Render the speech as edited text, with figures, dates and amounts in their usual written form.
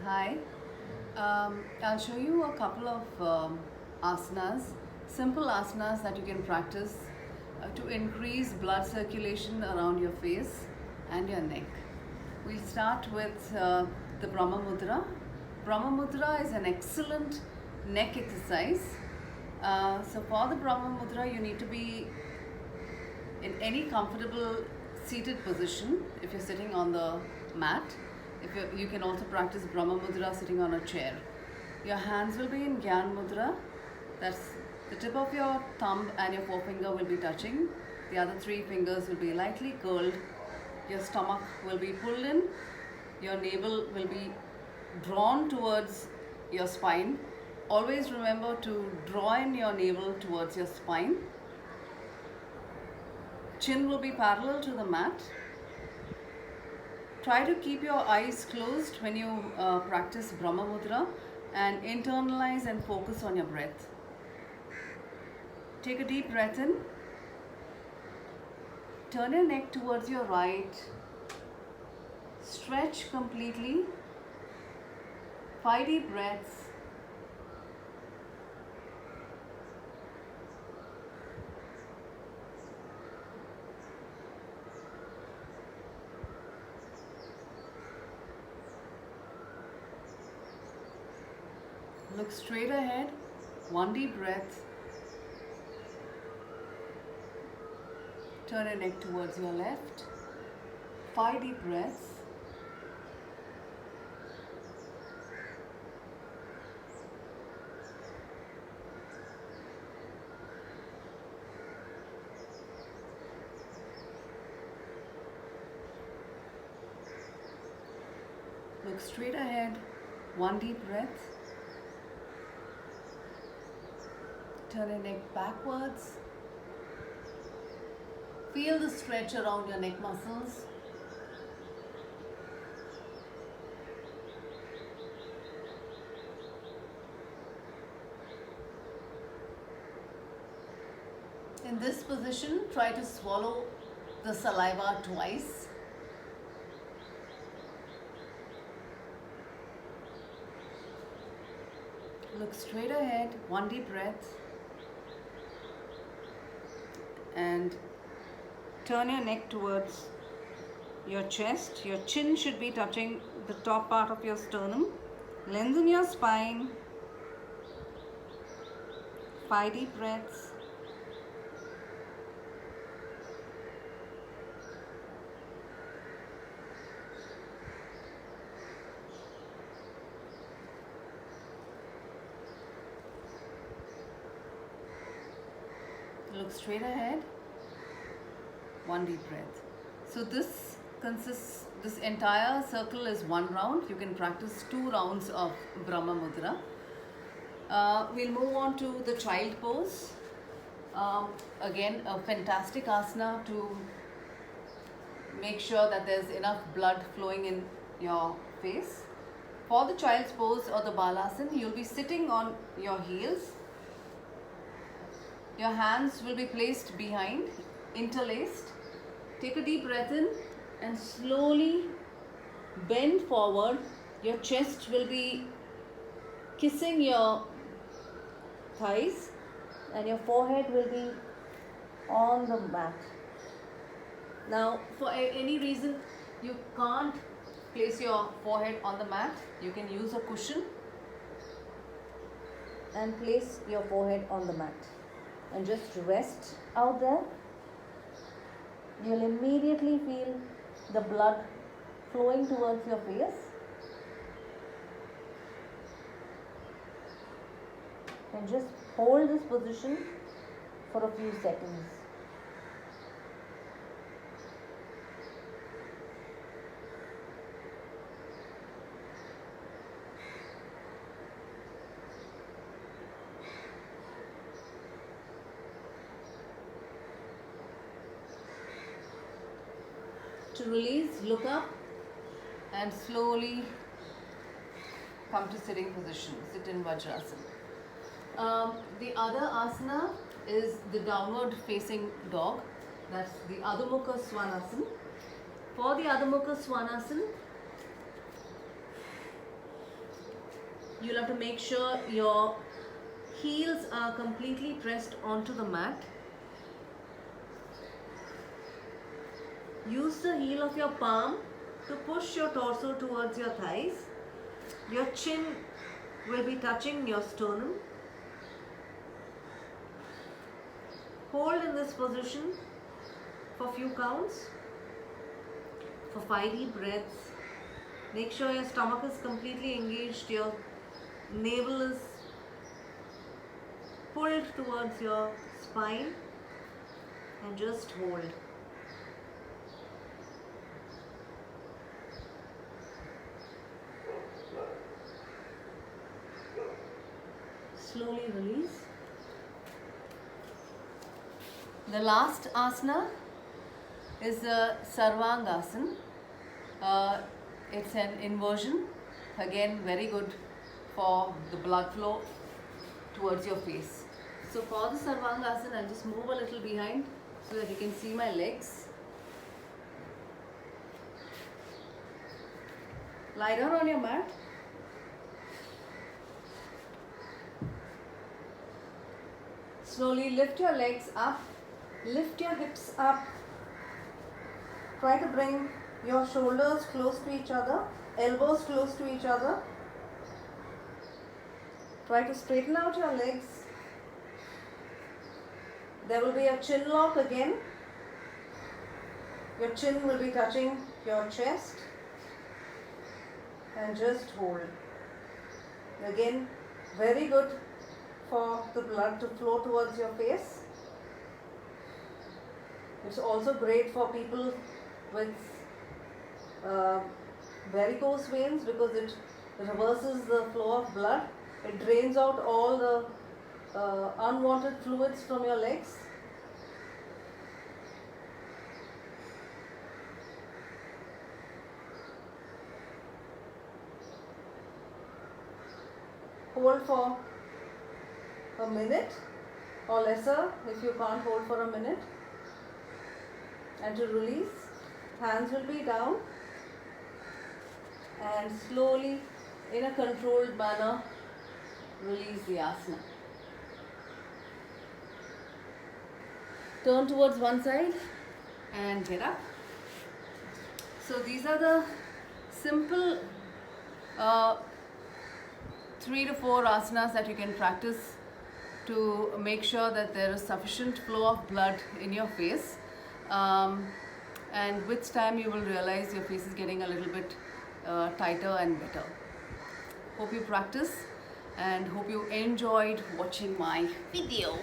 Hi. I'll show you a couple of asanas, simple asanas that you can practice to increase blood circulation around your face and your neck. We'll start with the Brahma Mudra. Brahma Mudra is an excellent neck exercise. So for the Brahma Mudra, you need to be in any comfortable seated position if you're sitting on the mat. You can also practice Brahma Mudra sitting on a chair. Your hands will be in Gyan Mudra. That's the tip of your thumb and your forefinger will be touching. The other three fingers will be lightly curled. Your stomach will be pulled in. Your navel will be drawn towards your spine. Always remember to draw in your navel towards your spine. Chin will be parallel to the mat. Try to keep your eyes closed when you practice Brahma Mudra and internalize and focus on your breath. Take a deep breath in. Turn your neck towards your right. Stretch completely. 5 deep breaths. Look straight ahead. 1 deep breath. Turn your neck towards your left. 5 deep breaths. Look straight ahead. 1 deep breath. Turn your neck backwards. Feel the stretch around your neck muscles. In this position, try to swallow the saliva twice. Look straight ahead, 1 deep breath. And turn your neck towards your chest. Your chin should be touching the top part of your sternum. Lengthen your spine. 5 deep breaths. Look straight ahead. 1 deep breath. So this entire circle is 1 round. You can practice 2 rounds of Brahma Mudra. We'll move on to the child pose. Again, a fantastic asana to make sure that there's enough blood flowing in your face. For the child's pose or the Balasana, you'll be sitting on your heels. Your hands will be placed behind, interlaced. Take a deep breath in and slowly bend forward. Your chest will be kissing your thighs and your forehead will be on the mat. Now, for any reason you can't place your forehead on the mat, you can use a cushion and place your forehead on the mat. And just rest out there. You'll immediately feel the blood flowing towards your face. And just hold this position for a few seconds. To release, look up and slowly come to sitting position. Sit in Vajrasana. The other asana is the downward facing dog. That's the Adho Mukha Svanasana. For the Adho Mukha Svanasana, You'll have to make sure your heels are completely pressed onto the mat. Use the heel of your palm to push your torso towards your thighs. Your chin will be touching your sternum. Hold in this position for few counts, for 5 deep breaths. Make sure your stomach is completely engaged, your navel is pulled towards your spine, and just hold. Slowly release. The last asana is the Sarvangasana. It's an inversion. Again, very good for the blood flow towards your face. So for the Sarvangasana, I'll just move a little behind so that you can see my legs. Lie down on your mat. Slowly lift your legs up. Lift your hips up. Try to bring your shoulders close to each other, elbows close to each other. Try to straighten out your legs. There will be a chin lock again. Your chin will be touching your chest. And just hold. Again, very good for the blood to flow towards your face. It's also great for people with varicose veins because it reverses the flow of blood. It drains out all the unwanted fluids from your legs. Hold for a minute or lesser if you can't hold for a minute. And to release, hands will be down and slowly in a controlled manner release the asana. Turn towards one side and get up. So these are the simple 3 to 4 asanas that you can practice to make sure that there is sufficient flow of blood in your face. And with time you will realize your face is getting a little bit tighter and better. Hope you practice and hope you enjoyed watching my video.